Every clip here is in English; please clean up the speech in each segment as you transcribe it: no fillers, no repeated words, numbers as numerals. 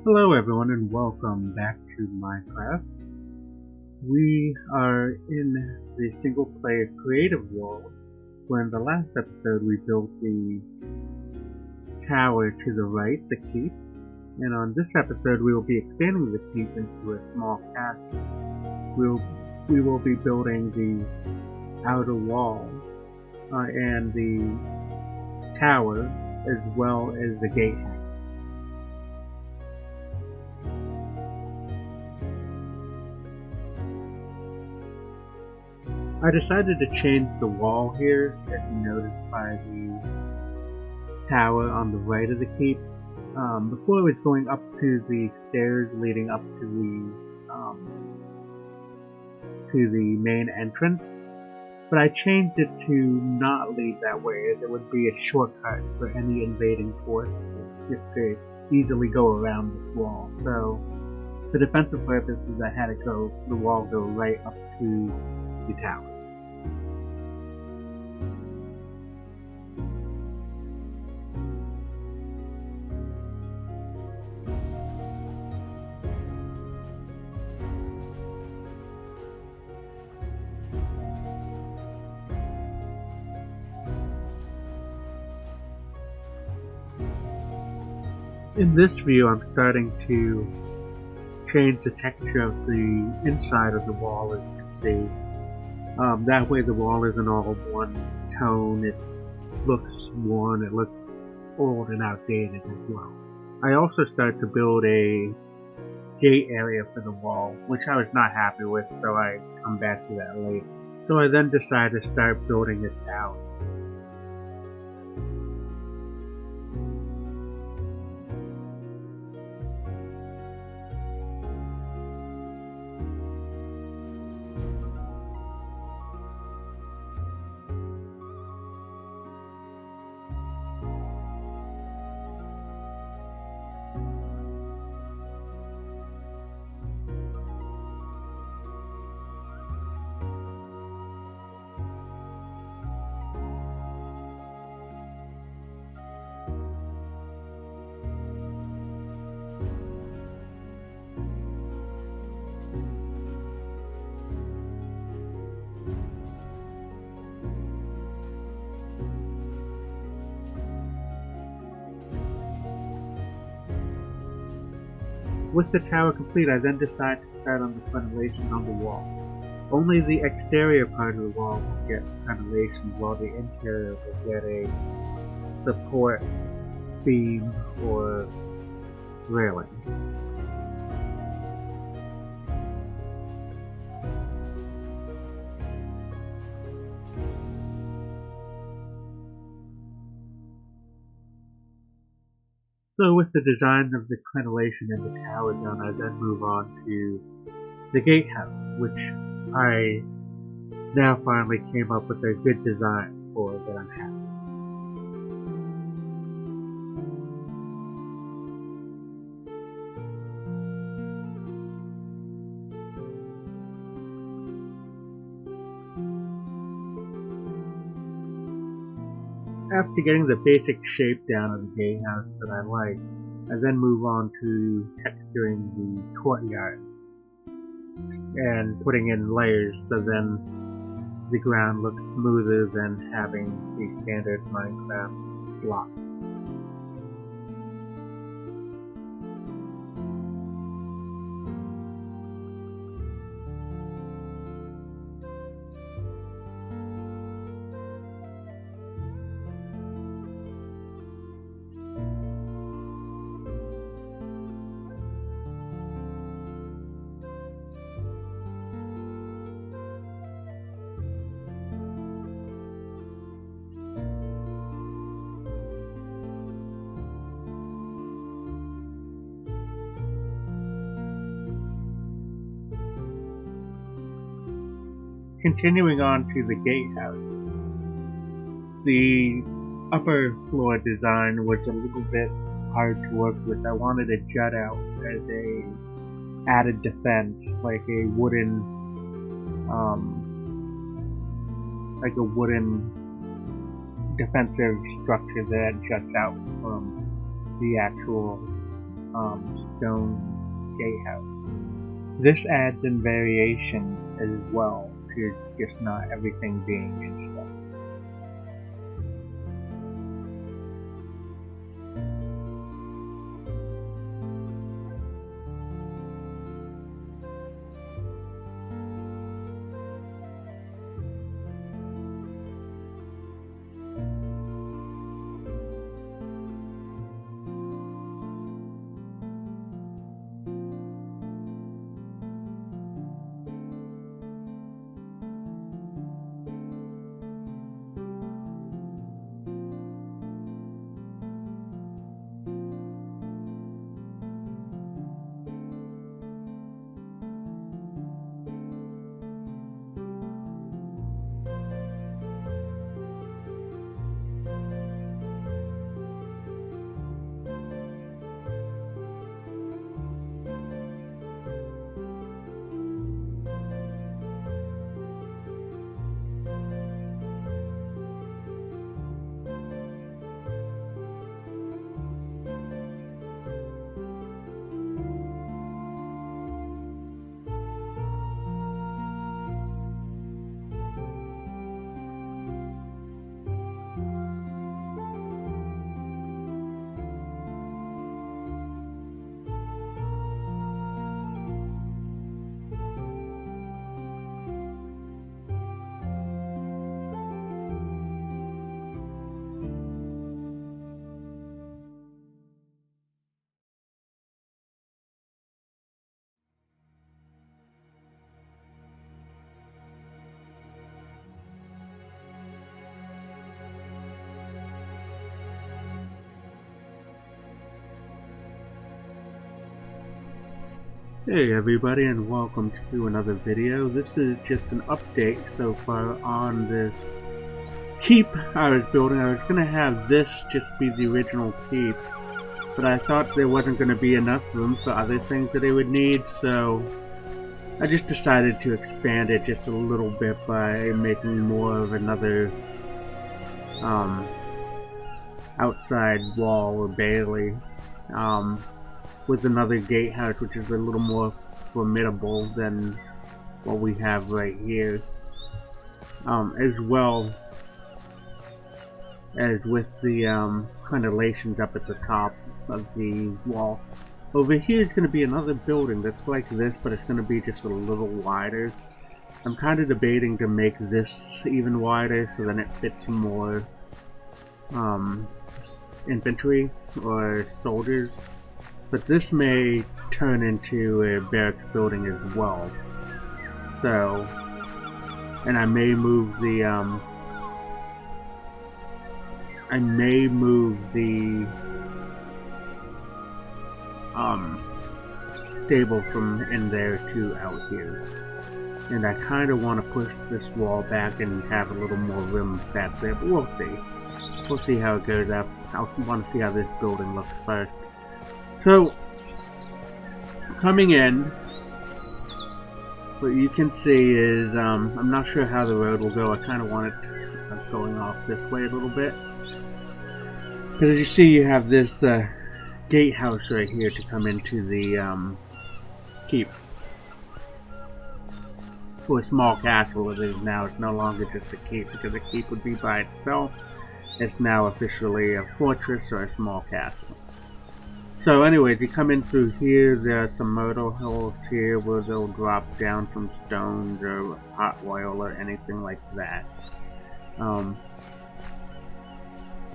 Hello everyone and welcome back to Minecraft. We are in the single player creative world, where in the last episode we built the tower to the right, the keep, and on this episode we will be expanding the keep into a small castle. We will be building the outer wall and the tower as well as the gatehouse. I decided to change the wall here, as you noticed by the tower on the right of the keep. Before it was going up to the stairs leading up to the main entrance, but I changed it to not lead that way, as it would be a shortcut for any invading force just to easily go around this wall. So, for defensive purposes, I had the wall go right up to the tower. In this view, I'm starting to change the texture of the inside of the wall, as you can see. That way the wall isn't all one tone, it looks worn, it looks old and outdated as well. I also started to build a gate area for the wall, which I was not happy with, so I come back to that later. So I then decided to start building a tower. With the tower complete, I then decided to start on the crenellation on the wall. Only the exterior part of the wall will get crenellations, while the interior will get a support beam or railing. So with the design of the crenellation and the tower done, I then move on to the gatehouse, which I now finally came up with a good design for that I'm happy. After getting the basic shape down of the gatehouse that I like, I then move on to texturing the courtyard and putting in layers so then the ground looks smoother than having the standard Minecraft block. Continuing on to the gatehouse, the upper floor design was a little bit hard to work with. I wanted to jut out as a added defense, like a wooden defensive structure that juts out from the actual stone gatehouse. This adds in variation as well to just not everything being in stone. Hey everybody, and welcome to another video. This is just an update so far on this keep I was building. I was going to have this just be the original keep, but I thought there wasn't going to be enough room for other things that it would need, so I just decided to expand it just a little bit by making more of another outside wall or bailey. With another gatehouse, which is a little more formidable than what we have right here, as well as with the crenellations up at the top of the wall. Over here is going to be another building that's like this, but it's going to be just a little wider. I'm kind of debating to make this even wider so then it fits more infantry or soldiers. But this may turn into a barracks building as well. So, and I may move the stable from in there to out here. And I kind of want to push this wall back and have a little more room back there, but we'll see. We'll see how it goes up. I want to see how this building looks first. So, coming in, what you can see is, I'm not sure how the road will go. I kind of want it going off this way a little bit. Because as you see, you have this gatehouse right here to come into the keep. For a small castle it is now. It's no longer just a keep, because a keep would be by itself. It's now officially a fortress or a small castle. So anyways, you come in through here, there are some myrtle hills here where they'll drop down some stones or hot oil or anything like that.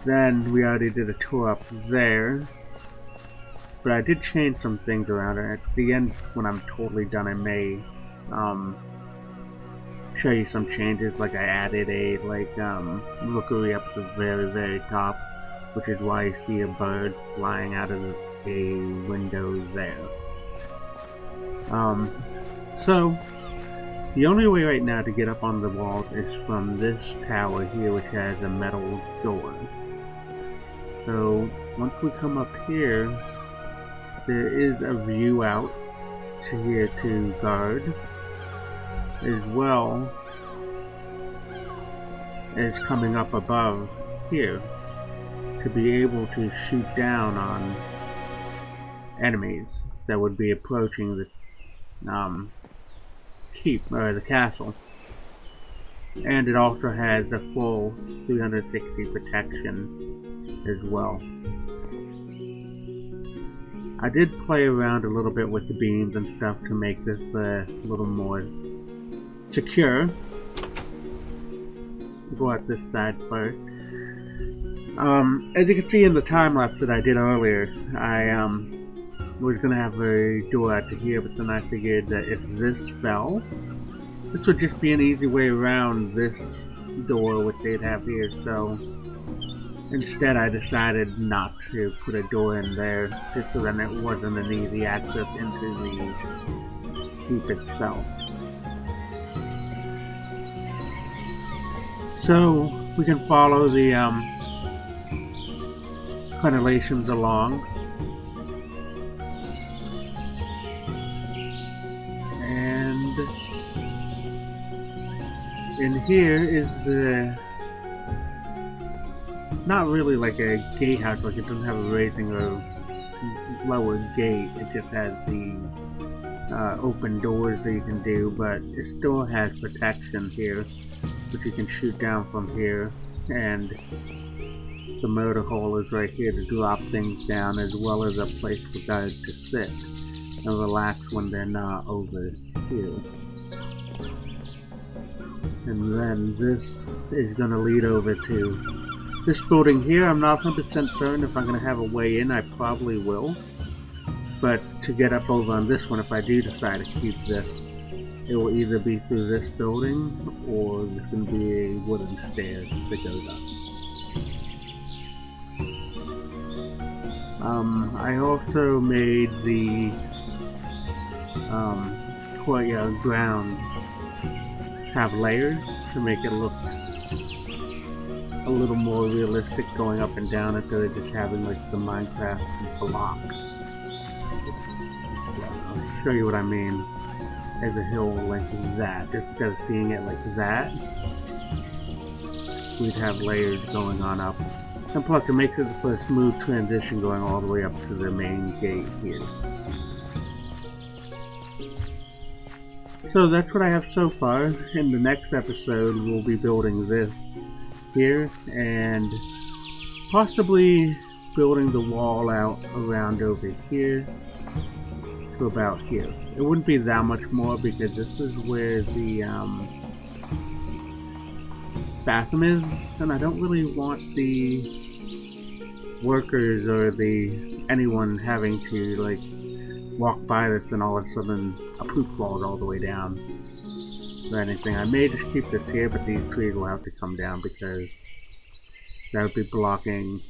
Then we already did a tour up there, but I did change some things around, and at the end when I'm totally done I may show you some changes, like I added a rookery up the very top, which is why you see a bird flying out of a window there. So the only way right now to get up on the walls is from this tower here, which has a metal door. So once we come up here, there is a view out to here to guard, as well as coming up above here to be able to shoot down on enemies that would be approaching the keep, or the castle. And it also has a full 360 protection as well. I did play around a little bit with the beams and stuff to make this a little more secure. Go out this side first. As you can see in the time lapse that I did earlier, I was gonna have a door out to here, but then I figured that if this fell, this would just be an easy way around this door which they'd have here, so instead I decided not to put a door in there, just so then it wasn't an easy access into the keep itself. So we can follow the crenellations along. And in here is the, not really like a gatehouse, like it doesn't have a raising or lower gate, it just has the open doors that you can do, but it still has protection here, which you can shoot down from here, and the motor hole is right here to drop things down, as well as a place for guys to sit and relax when they're not over here. And then this is going to lead over to this building here. I'm not 100% certain if I'm going to have a way in. I probably will. But to get up over on this one, if I do decide to keep this, it will either be through this building, or there's going to be a wooden stairs that goes up. I also made the courtyard grounds have layers to make it look a little more realistic going up and down instead of just having like the Minecraft block. I'll show you what I mean. As a hill like that, just instead of seeing it like that, we'd have layers going on up. And plus it makes it for a smooth transition going all the way up to the main gate here. So that's what I have so far. In the next episode we'll be building this here, and possibly building the wall out around over here to about here. It wouldn't be that much more because this is where the bathroom is, and I don't really want the workers or anyone having to like walk by this and all of a sudden a poop falls all the way down or anything. I may just keep this here, but these trees will have to come down because that would be blocking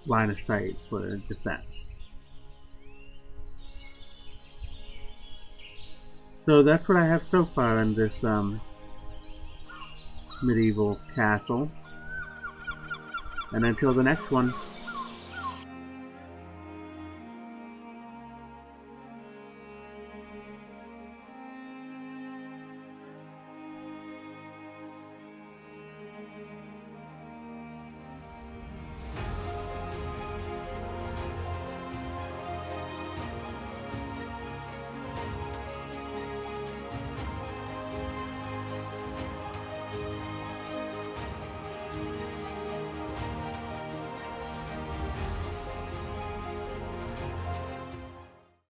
line of sight for defense. So that's what I have so far in this medieval castle. And until the next one.